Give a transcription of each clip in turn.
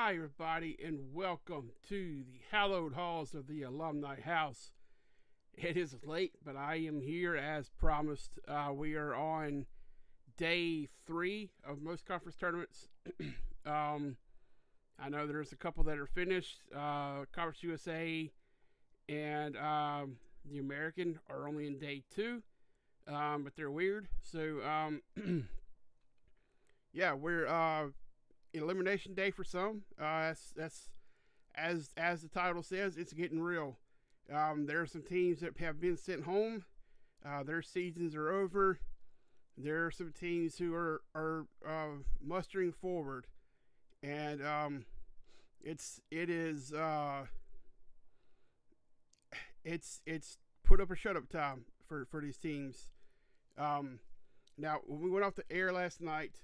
Hi, everybody, and welcome to the hallowed halls of the Alumni House. It is late, but I am here as promised. We are on day 3 of most conference tournaments. I know there's a couple that are finished. Conference USA and the American are only in day 2, but they're weird. So, yeah, we're elimination day for some. That's as the title says, it's getting real. There are some teams that have been sent home. Their seasons are over. There are some teams who are mustering forward, and it's put up or shut up time for these teams. Now, when we went off the air last night,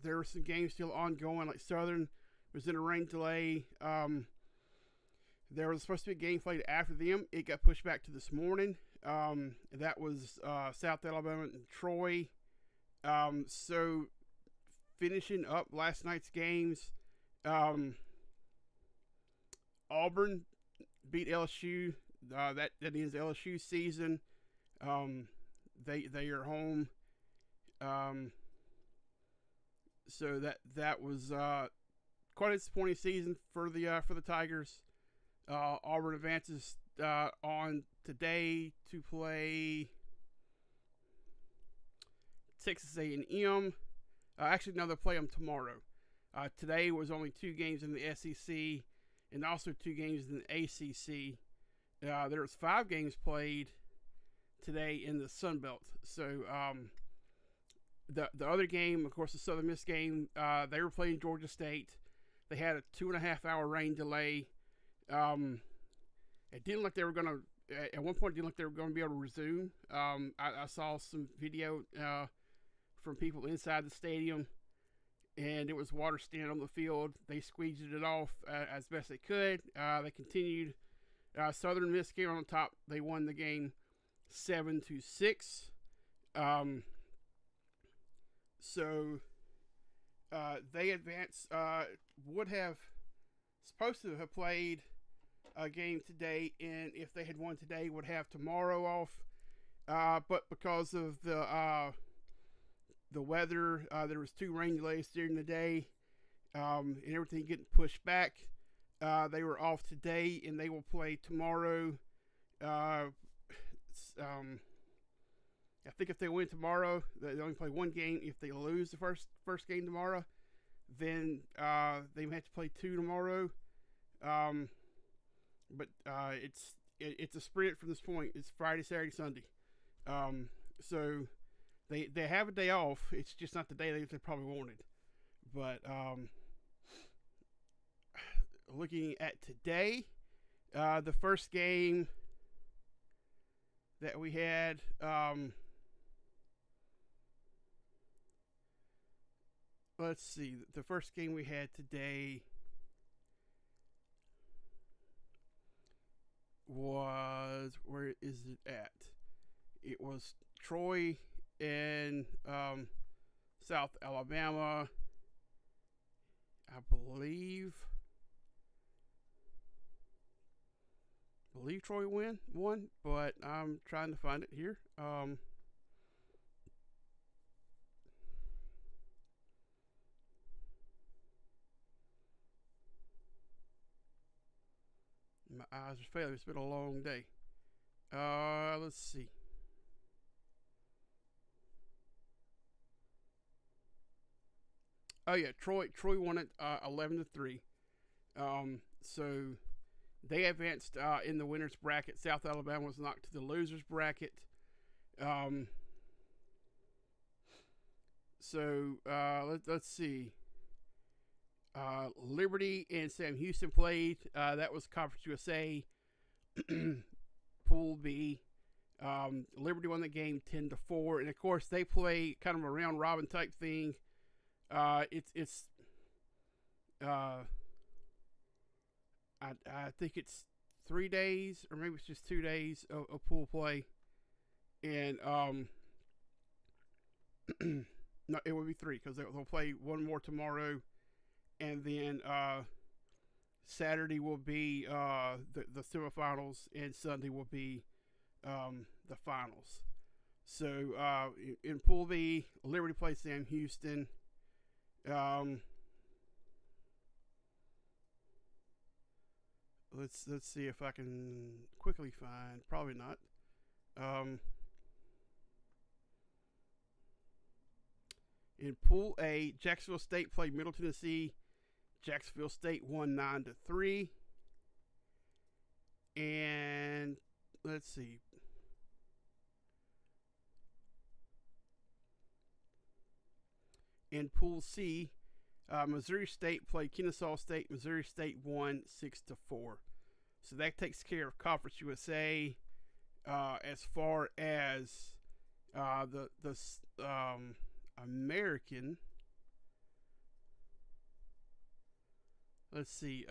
there were some games still ongoing. Like Southern was in a rain delay. There was supposed to be a game played after them. It got pushed back to this morning. That was South Alabama and Troy. So finishing up last night's games, Auburn beat LSU. That ends LSU season. They are home. So that was quite a disappointing season for the Tigers. Auburn advances on today to play Texas A&M. Actually, no, they'll play them tomorrow. Today was only 2 games in the SEC and also 2 games in the ACC. There was 5 games played today in the Sun Belt. So the other game, of course, the Southern Miss game, they were playing Georgia State. They had a 2.5-hour rain delay. It didn't look they were going to, at one point, it didn't look they were going to be able to resume. I saw some video from people inside the stadium, and it was water standing on the field. They squeezed it off as best they could. They continued. Southern Miss came on top. They won the game 7-6. So they advanced. Would have supposed to have played a game today, and if they had won today, would have tomorrow off. But because of the weather, there was 2 rain delays during the day, and everything getting pushed back. They were off today, and they will play tomorrow. I think if they win tomorrow, they only play 1 game. If they lose the first game tomorrow, then they may have to play 2 tomorrow. But it's a sprint from this point. It's Friday, Saturday, Sunday. So they have a day off. It's just not the day they probably wanted. But looking at today, the first game that we had, let's see, the first game we had today was, where is it at? It was Troy and South Alabama, I believe Troy won, but I'm trying to find it here. My eyes are failing. It's been a long day. Let's see. Oh yeah, Troy won it 11-3. So they advanced in the winners bracket. South Alabama was knocked to the losers bracket. So let's see. Liberty and Sam Houston played. That was Conference USA Pool B. Liberty won the game 10-4, and of course they play kind of a round robin type thing. It's I think it's 3 days, or maybe it's just 2 days of pool play, and no, it would be 3 because they'll play one more tomorrow, and then Saturday will be the semifinals, and Sunday will be the finals. So in Pool B, Liberty plays Sam Houston. Let's see if I can quickly find. Probably not. In Pool A, Jacksonville State played Middle Tennessee. Jacksonville State won 9-3. And let's see. In Pool C, Missouri State played Kennesaw State. Missouri State won 6-4. So that takes care of Conference USA. As far as the American, let's see.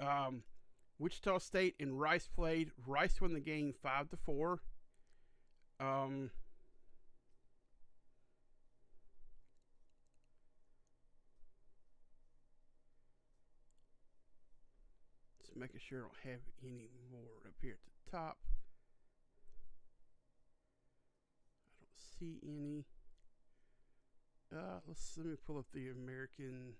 Wichita State and Rice played. Rice won the game 5-4. Just making sure I don't have any more up here at the top. I don't see any. Let me pull up the American.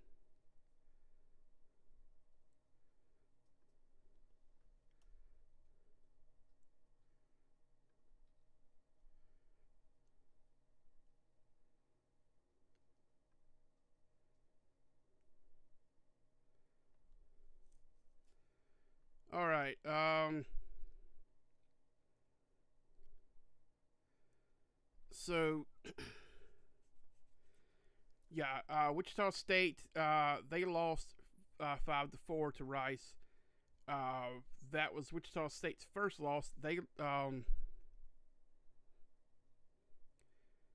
All right. So yeah, Wichita State they lost 5-4 to Rice. That was Wichita State's first loss. They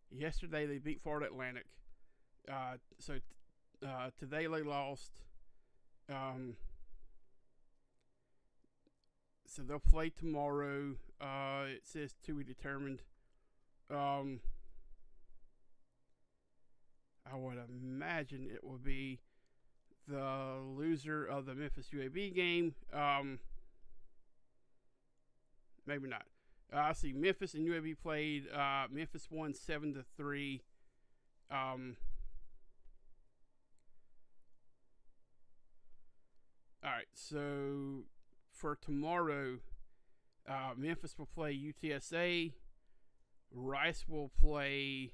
yesterday they beat Florida Atlantic. So today they lost. So they'll play tomorrow. It says to be determined. I would imagine it will be the loser of the Memphis UAB game. Maybe not. I see Memphis and UAB played. Memphis won 7-3. All right, so for tomorrow, Memphis will play UTSA. Rice will play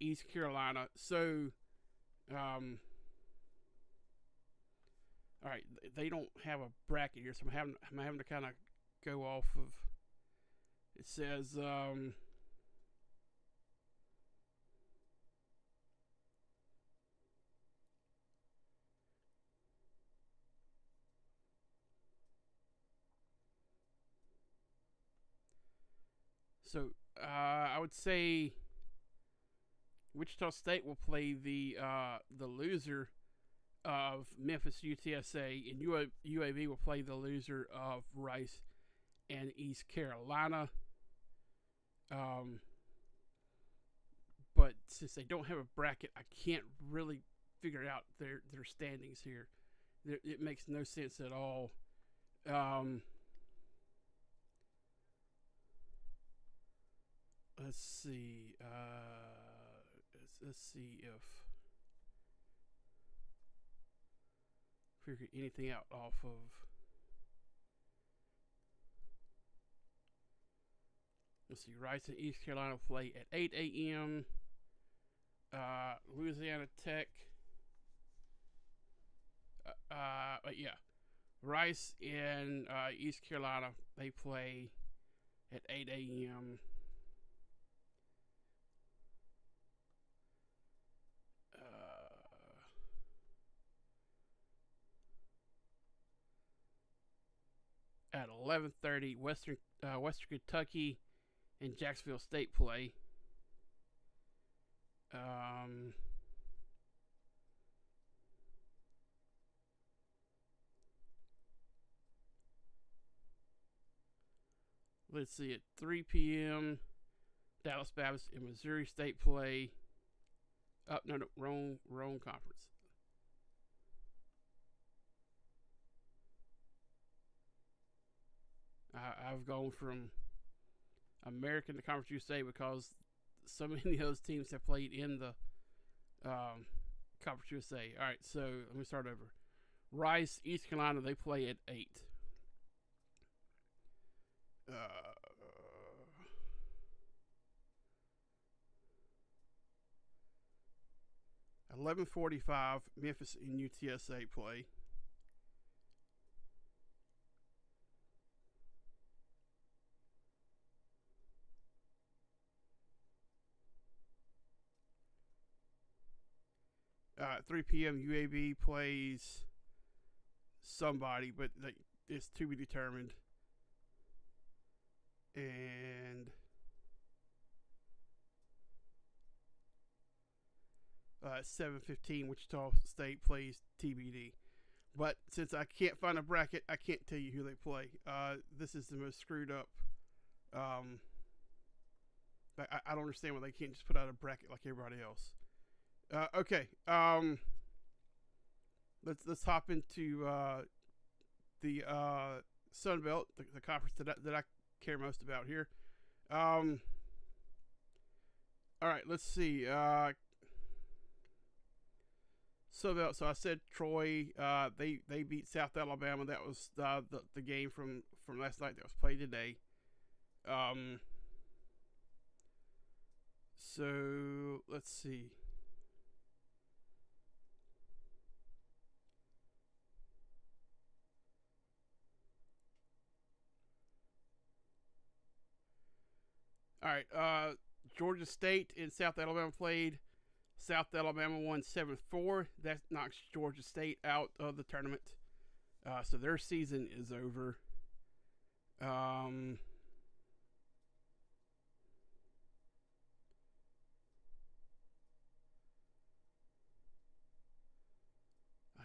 East Carolina. So, all right, they don't have a bracket here, so I'm having to kind of go off of. It says so I would say Wichita State will play the loser of Memphis UTSA, and UAB will play the loser of Rice and East Carolina. But since they don't have a bracket, I can't really figure out their standings here. It makes no sense at all. Let's see. Let's see if figure anything out off of. Let's see. Rice and East Carolina play at 8 a.m. Louisiana Tech. Yeah. Rice and East Carolina, they play at 8 a.m. At 11:30, Western Kentucky and Jacksonville State play. Let's see, at 3 p.m., Dallas Baptist and Missouri State play. No, wrong conference. I've gone from American to Conference USA because so many of those teams have played in the Conference USA. All right, so let me start over. Rice, East Carolina, they play at 8. 11:45, Memphis and UTSA play. At 3 p.m., UAB plays somebody, but it's to be determined. And 7:15, Wichita State plays TBD. But since I can't find a bracket, I can't tell you who they play. This is the most screwed up. I don't understand why they can't just put out a bracket like everybody else. Okay. Let's hop into the Sun Belt, the conference that I care most about here. All right. Let's see. Sun Belt. So I said Troy. They beat South Alabama. That was the game from last night that was played today. So let's see. All right. Georgia State and South Alabama played. South Alabama won 7-4. That knocks Georgia State out of the tournament. So their season is over. I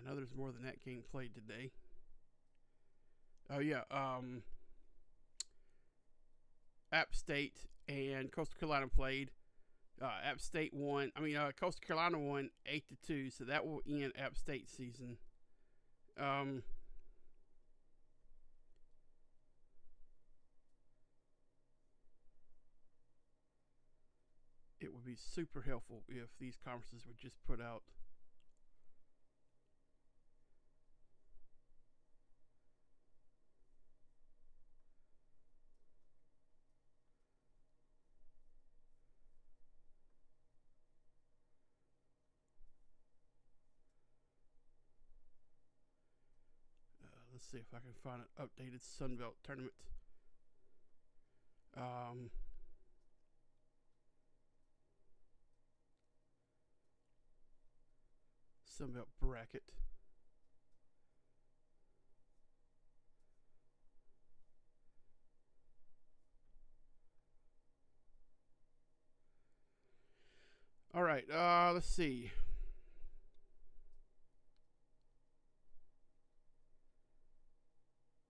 know there's more than that game played today. Oh, yeah. App State and Coastal Carolina played. App State won. Coastal Carolina won 8-2, so that will end App State's season. It would be super helpful if these conferences would just put out let's see if I can find an updated Sunbelt tournament. Sunbelt bracket. All right, let's see.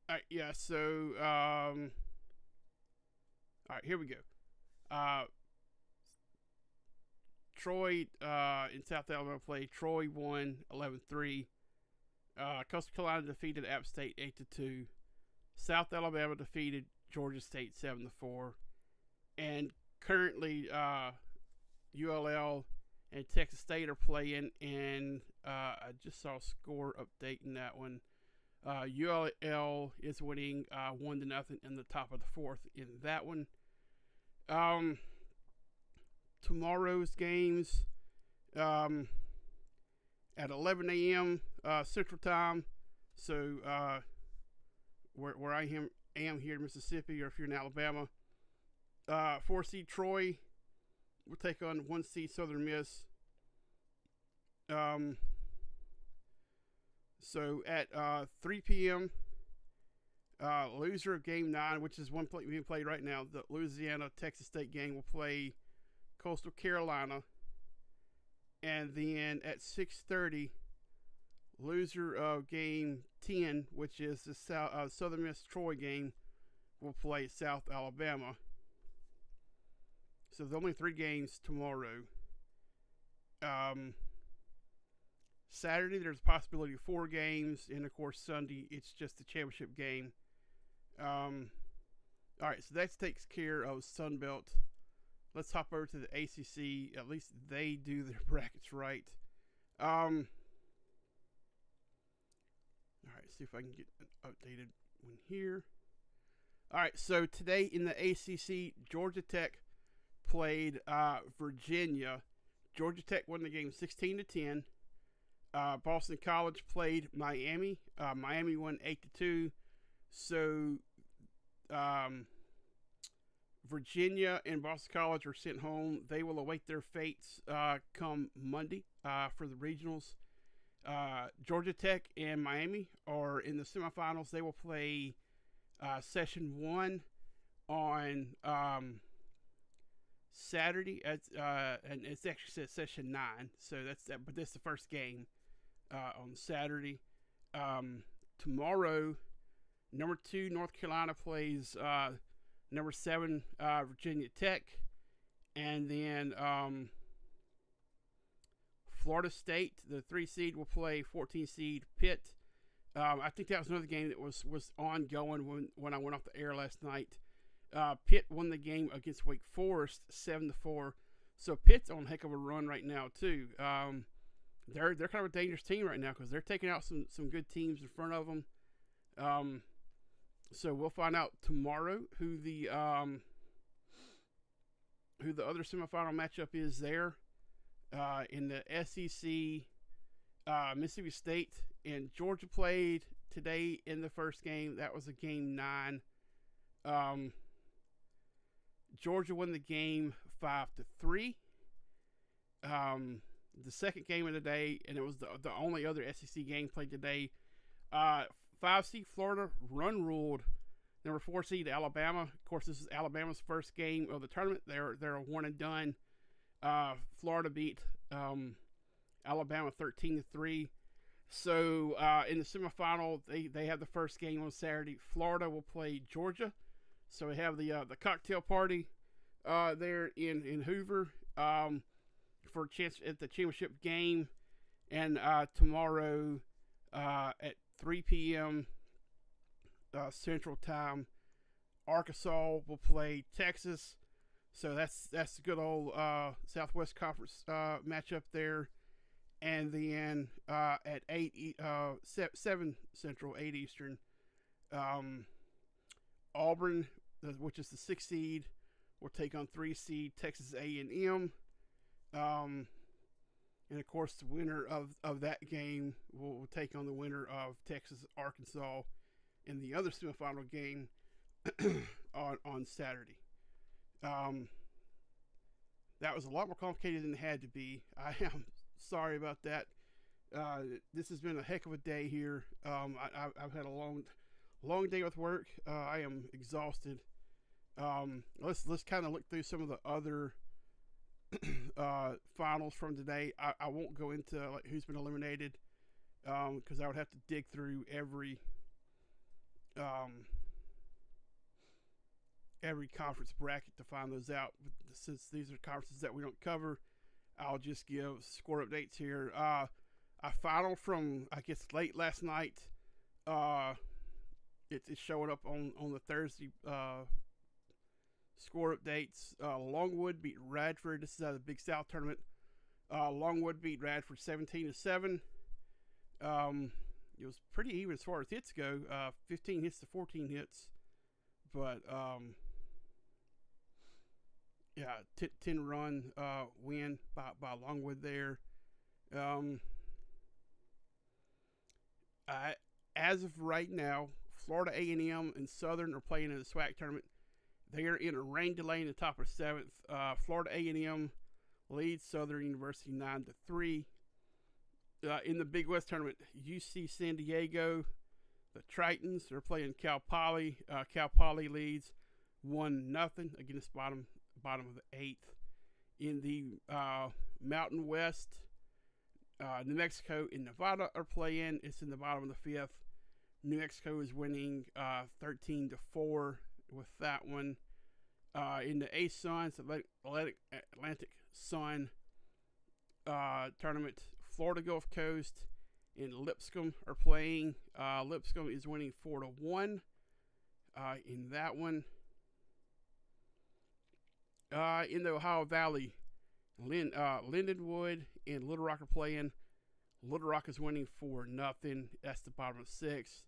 All right, yeah, so, all right, here we go. Troy in South Alabama played. Troy won 11-3. Coastal Carolina defeated App State 8-2. South Alabama defeated Georgia State 7-4. And currently, ULL and Texas State are playing, and I just saw a score update in that one. ULL is winning 1-0 in the top of the fourth in that one. Tomorrow's games at 11 a.m. Central Time. So where I am here in Mississippi, or if you're in Alabama, 4 seed Troy will take on 1 seed Southern Miss. So at 3 p.m., loser of Game 9, which is one being played right now, the Louisiana-Texas State game will play Coastal Carolina. And then at 6:30, loser of Game 10, which is the Southern Miss Troy game, will play South Alabama. So there's only 3 games tomorrow. Saturday, there's a possibility of 4 games, and of course Sunday, it's just the championship game. All right, so that takes care of Sun Belt. Let's hop over to the ACC. At least they do their brackets right. All right, see if I can get an updated one here. All right, so today in the ACC, Georgia Tech played Virginia. Georgia Tech won the game 16-10. Boston College played Miami. Miami won 8-2. So Virginia and Boston College are sent home. They will await their fates come Monday for the regionals. Georgia Tech and Miami are in the semifinals. They will play session 1 on Saturday. And it's actually said session 9. So but that's the first game on Saturday. Tomorrow, number 2 North Carolina plays number 7 Virginia Tech, and then Florida State, the 3 seed, will play 14 seed Pitt. I think that was another game that was ongoing when I went off the air last night. Pitt won the game against Wake Forest 7-4. So Pitt's on a heck of a run right now too. They're kind of a dangerous team right now because they're taking out some good teams in front of them. So we'll find out tomorrow who the other semifinal matchup is there. In the SEC, Mississippi State and Georgia played today in the first game. That was a game 9. Georgia won the game 5-3. The second game of the day, and it was the only other SEC game played today. 5 seed Florida run-ruled number 4 seed Alabama. Of course, this is Alabama's first game of the tournament. They're a one and done. Florida beat Alabama 13-3. So in the semifinal, they have the first game on Saturday. Florida will play Georgia. So we have the cocktail party there in Hoover for a chance at the championship game. And tomorrow at 3 p.m. Central Time, Arkansas will play Texas. So that's the good old Southwest Conference matchup there. And then at 7 Central, 8 Eastern, Auburn, which is the 6th seed, will take on 3 seed Texas A&M. And of course, the winner of that game will take on the winner of Texas Arkansas in the other semifinal game on Saturday. That was a lot more complicated than it had to be. I am sorry about that. This has been a heck of a day here. I've had a long day with work. I am exhausted. Let's kind of look through some of the other finals from today. I won't go into like who's been eliminated because I would have to dig through every conference bracket to find those out. But since these are conferences that we don't cover, I'll just give score updates here. A final from, I guess, late last night. It's showing up on the Thursday score updates. Longwood beat Radford. This is out of the Big South tournament. Longwood beat Radford 17-7. It was pretty even as far as hits go. 15 hits to 14 hits. But, yeah, 10-run win by Longwood there. As of right now, Florida A&M and Southern are playing in the SWAC tournament. They are in a rain delay in the top of 7th. Florida A&M leads Southern University 9-3. In the Big West tournament, UC San Diego, the Tritons are playing Cal Poly. Cal Poly leads 1-0 against bottom of the 8th. In the Mountain West, New Mexico and Nevada are playing. It's in the bottom of the 5th. New Mexico is winning 13-4 with that one. In the ASUN, Atlantic Sun tournament, Florida Gulf Coast and Lipscomb are playing. Lipscomb is winning 4-1 in that one. In the Ohio Valley, Lindenwood and Little Rock are playing. Little Rock is winning 4-0. That's the bottom of 6.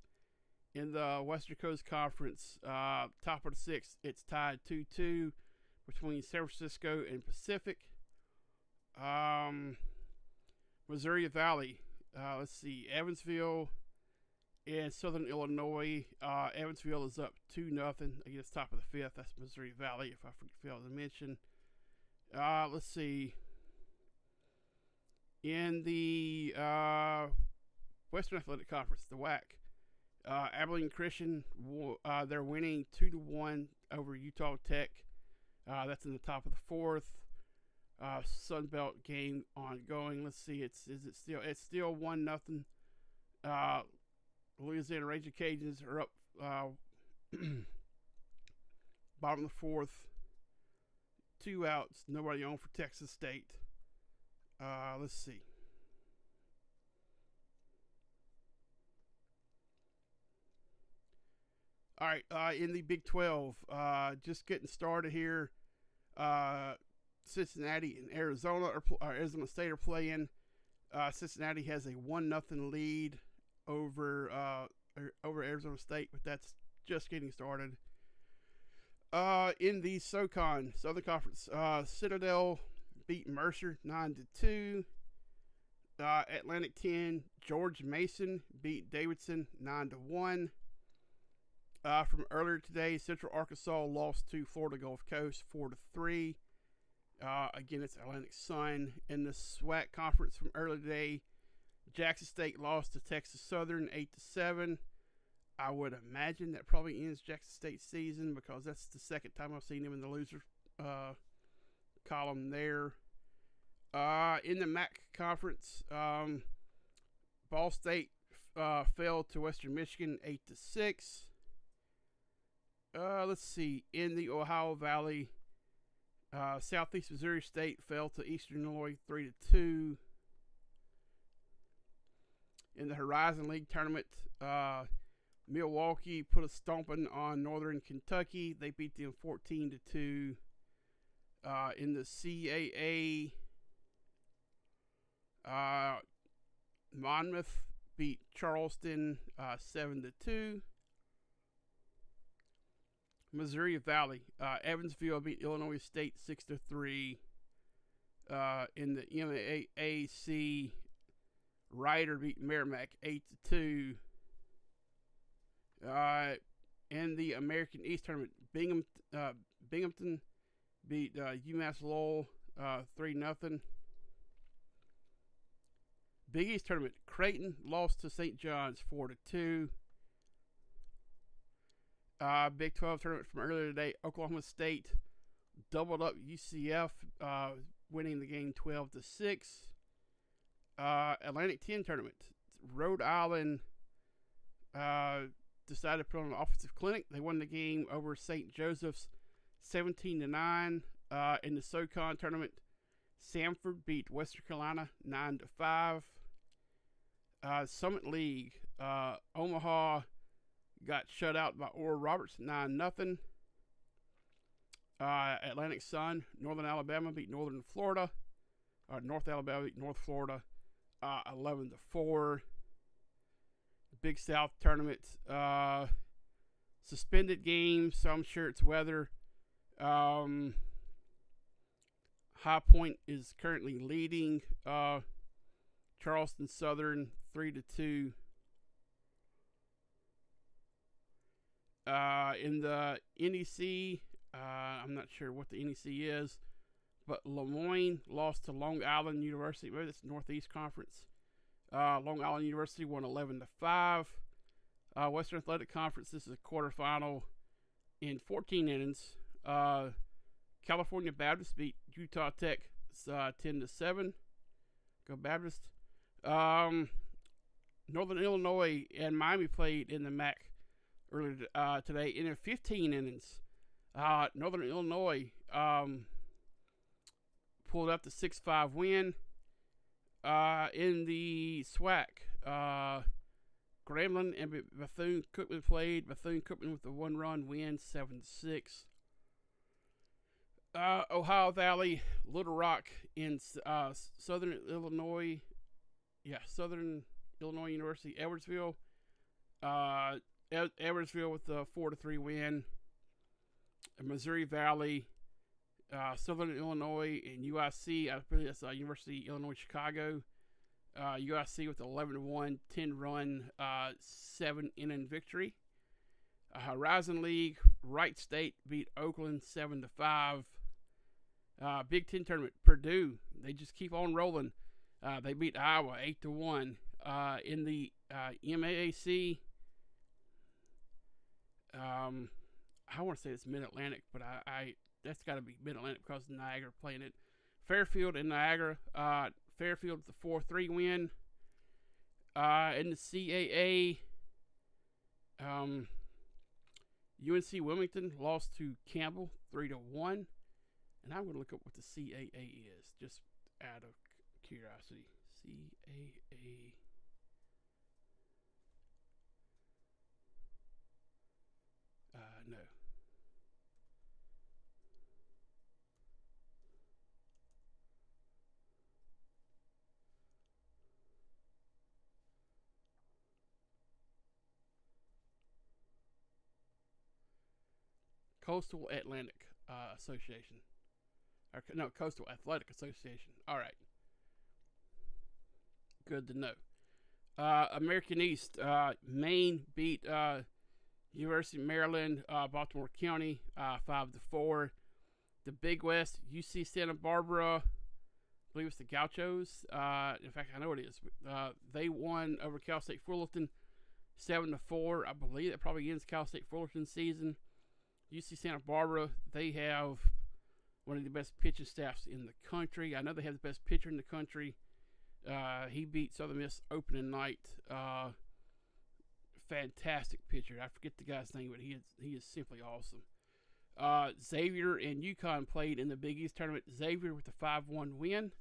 In the Western Coast Conference, top of the 6th, it's tied 2-2 between San Francisco and Pacific. Missouri Valley, let's see, Evansville and Southern Illinois. Evansville is up 2-0 against top of the 5th. That's Missouri Valley, if I failed to mention. Let's see. In the Western Athletic Conference, the WAC, Abilene Christian, they're winning 2-1 over Utah Tech. That's in the top of the 4th. Sun Belt game ongoing. Let's see. It's still 1-0. Louisiana Raging Cajuns are up bottom of the 4th. 2 outs. Nobody on for Texas State. Let's see. All right. In the Big 12, just getting started here. Cincinnati and Arizona Arizona State are playing. Cincinnati has a 1-0 lead over Arizona State, but that's just getting started. In the SoCon Southern Conference, Citadel beat Mercer 9-2. Atlantic 10, George Mason beat Davidson 9-1. From earlier today, Central Arkansas lost to Florida Gulf Coast 4-3. Again, it's Atlantic Sun. In the SWAC conference from earlier today, Jackson State lost to Texas Southern 8-7. I would imagine that probably ends Jackson State's season because that's the second time I've seen them in the loser column there. In the MAC conference, Ball State fell to Western Michigan 8-6. Let's see. In the Ohio Valley, Southeast Missouri State fell to Eastern Illinois 3-2. In the Horizon League tournament, Milwaukee put a stomping on Northern Kentucky. They beat them 14-2. In the CAA, Monmouth beat Charleston 7-2. Missouri Valley, Evansville beat Illinois State 6-3. In the MAAC, Ryder beat Merrimack 8-2. In the American East tournament, Binghamton beat UMass Lowell 3-0. Big East tournament, Creighton lost to St. John's 4-2. Big 12 tournament from earlier today, Oklahoma State doubled up UCF, winning the game 12-6. Atlantic 10 tournament, Rhode Island decided to put on an offensive clinic. They won the game over St. Joseph's 17-9. In the SoCon tournament, Samford beat Western Carolina 9-5. Summit League, Omaha got shut out by Oral Roberts 9-0. Atlantic Sun, Northern Alabama beat Northern Florida. North Alabama beat North Florida 11-4. Big South tournament, suspended games, so I'm sure it's weather. High Point is currently leading Charleston Southern 3-2. In the NEC, I'm not sure what the NEC is, but Lemoyne lost to Long Island University. Maybe that's Northeast Conference. Long Island University won 11-5. Western Athletic Conference, this is a quarterfinal in 14 innings. California Baptist beat Utah Tech 10-7. Go Baptist. Northern Illinois and Miami played in the MAC earlier today in 15 innings. Northern Illinois pulled up the 6-5 win. In the SWAC, Grambling and Bethune-Cookman played. Bethune-Cookman with a 1-run win, 7-6. Ohio Valley, Little Rock in Southern Illinois. Yeah, Southern Illinois University, Edwardsville. Uh, Edwardsville with the 4-3 win. Missouri Valley, Southern Illinois, and UIC. I believe that's University of Illinois Chicago. UIC with 11-1, 10-run, 7-inning victory. Horizon League, Wright State beat Oakland 7-5. Big Ten tournament, Purdue, they just keep on rolling. They beat Iowa 8-1. In the MAAC, I want to say it's Mid Atlantic, but I that's got to be Mid Atlantic because Niagara playing it. Fairfield and Niagara. Fairfield with the 4-3 win. In the CAA, UNC Wilmington lost to Campbell 3-1. And I'm going to look up what the CAA is, just out of curiosity. CAA. No. Coastal Atlantic Association. No, Coastal Athletic Association. All right. Good to know. American East, Maine beat University of Maryland, Baltimore County, 5-4. The Big West, UC Santa Barbara, I believe it's the Gauchos. In fact, I know it is. They won over Cal State Fullerton 7-4. I believe that probably ends Cal State Fullerton season. UC Santa Barbara, they have one of the best pitching staffs in the country. I know they have the best pitcher in the country. He beat Southern Miss opening night. Fantastic pitcher. I forget the guy's name, but he is simply awesome. Xavier and UConn played in the Big East tournament. Xavier with a 5-1 win.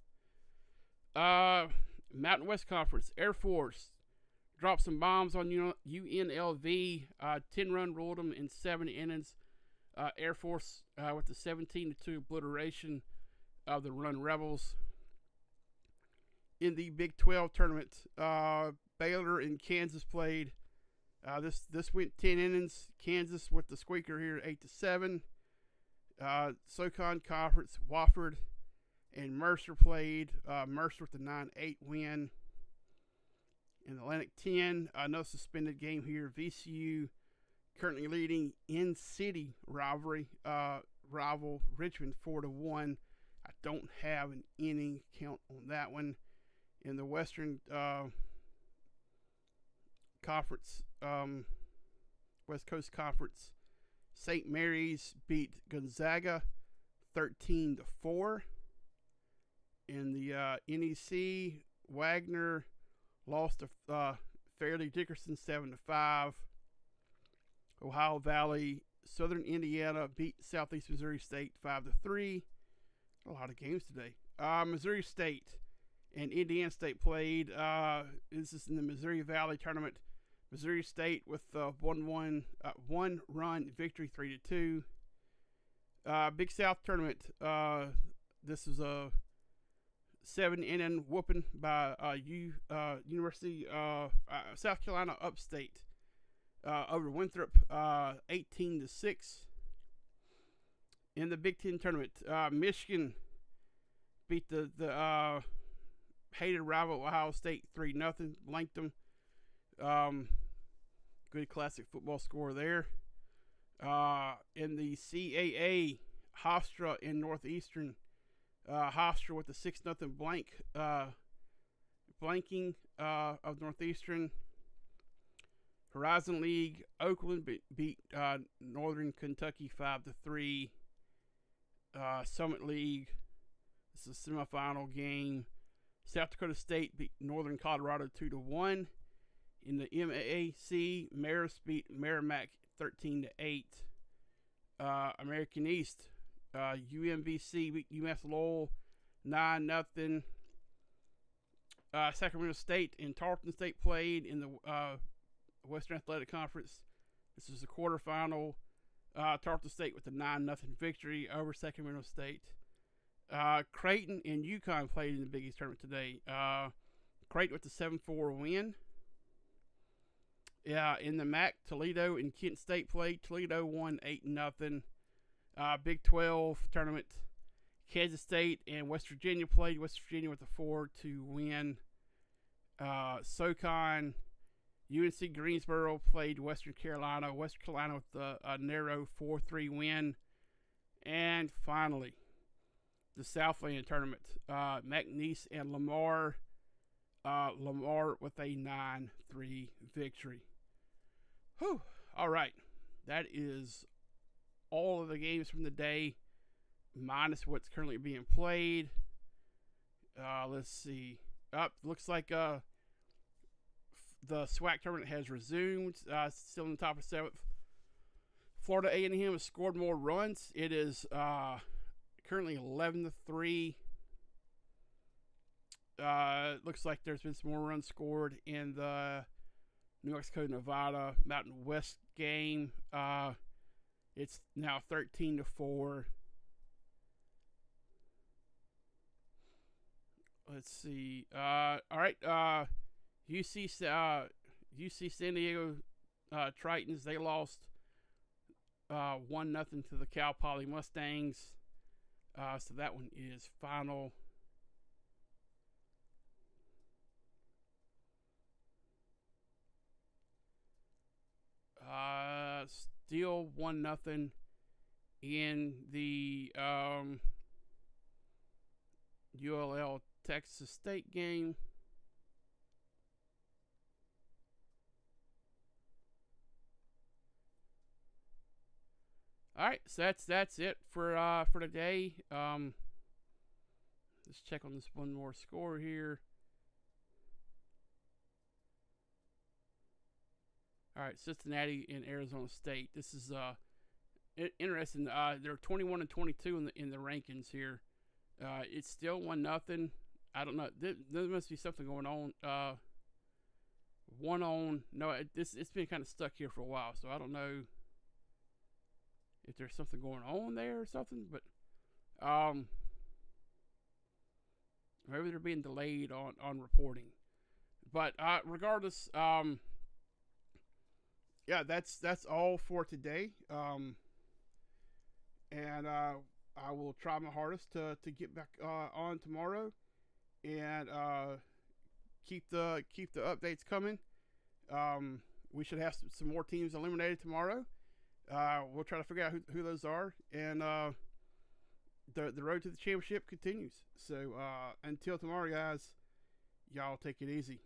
Mountain West Conference, Air Force dropped some bombs on UNLV. 10-run ruled them in 7 innings. Air Force with the 17-2 obliteration of the Run Rebels. In the Big 12 tournament, Baylor and Kansas played. This went 10 innings. Kansas with the squeaker here, 8-7. SoCon Conference, Wofford and Mercer played. Mercer with the 9-8 win. In the Atlantic 10, no suspended game here. VCU currently leading in-city rival Richmond 4-1. I don't have an inning count on that one. In the Western Conference, West Coast Conference, St. Mary's beat Gonzaga 13-4. In the NEC, Wagner lost to Fairleigh Dickinson 7-5. Ohio Valley, Southern Indiana beat Southeast Missouri State 5-3. A lot of games today. Missouri State and Indiana State played. This is in the Missouri Valley tournament. Missouri State with one-run victory, 3-2. Big South tournament. This is a 7-inning whooping by University South Carolina Upstate over Winthrop, 18-6. In the Big Ten tournament, Michigan beat the hated rival Ohio State 3-0, blanked them. Good classic football score there. In the CAA, Hofstra in Northeastern, Hofstra with the 6-0 blanking of Northeastern. Horizon League, Oakland beat Northern Kentucky 5-3. Summit League, this is a semifinal game. South Dakota State beat Northern Colorado 2-1. In the MAAC, Marist beat Merrimack 13-8. American East, UMBC beat UMass Lowell 9-0. Sacramento State and Tarleton State played in the Western Athletic Conference. This is the quarterfinal. Tarleton State with a 9-0 victory over Sacramento State. Creighton and UConn played in the Big East tournament today. Creighton with a 7-4 win. Yeah, in the MAC, Toledo and Kent State played. Toledo won 8-0. Big 12 tournament, Kansas State and West Virginia played. West Virginia with a 4-2 win. SoCon, UNC Greensboro played Western Carolina. Western Carolina with a narrow 4-3 win. And finally, the Southland tournament, McNeese and Lamar. Lamar with a 9-3 victory. Whew. All right. That is all of the games from the day, minus what's currently being played. Let's see. Looks like the SWAC tournament has resumed. Still in the top of 7th. Florida A&M has scored more runs. It is currently 11-3. Looks like there's been some more runs scored in the New Mexico-Nevada Mountain West game. It's now 13-4. Let's see. All right. UC San Diego Tritons, they lost 1-0 to the Cal Poly Mustangs. So that one is final. Still 1-0 in the ULL Texas State game. All right, so that's it for today. Let's check on this one more score here. All right, Cincinnati and Arizona State. This is interesting. They're 21-22 in the rankings here. It's still 1-0. I don't know. There must be something going on. It's been kind of stuck here for a while, so I don't know if there's something going on there or something. But maybe they're being delayed on reporting. But regardless, yeah, that's all for today. And I will try my hardest to get back on tomorrow, and keep the updates coming. We should have some more teams eliminated tomorrow. We'll try to figure out who those are, and the road to the championship continues. So until tomorrow, guys, y'all take it easy.